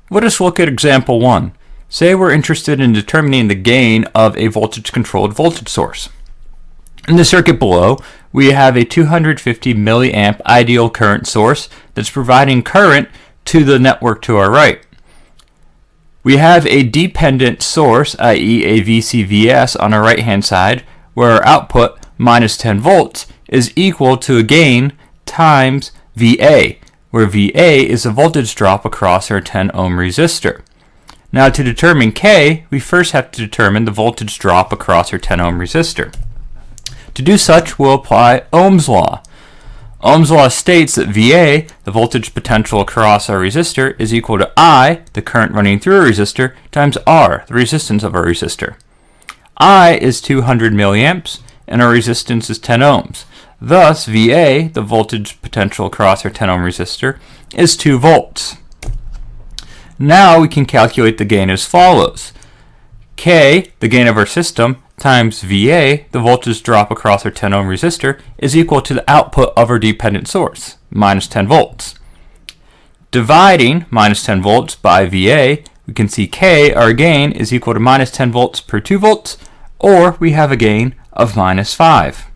Let us look at example 1. Say we're interested in determining the gain of a voltage-controlled voltage source. In the circuit below, we have a 250 milliamp ideal current source that's providing current to the network to our right. We have a dependent source, i.e. a VCVS on our right-hand side, where our output, minus 10 volts, is equal to a gain times VA, where VA is the voltage drop across our 10 ohm resistor. Now to determine K, we first have to determine the voltage drop across our 10 ohm resistor. To do such, we'll apply Ohm's law. Ohm's law states that VA, the voltage potential across our resistor, is equal to I, the current running through a resistor, times R, the resistance of our resistor. I is 200 milliamps, and our resistance is 10 ohms. Thus, VA, the voltage potential across our 10 ohm resistor, is 2 volts. Now we can calculate the gain as follows. K, the gain of our system, times VA, the voltage drop across our 10 ohm resistor, is equal to the output of our dependent source, minus 10 volts. Dividing minus 10 volts by VA, we can see K, our gain, is equal to minus 10 volts per 2 volts, or we have a gain of minus 5.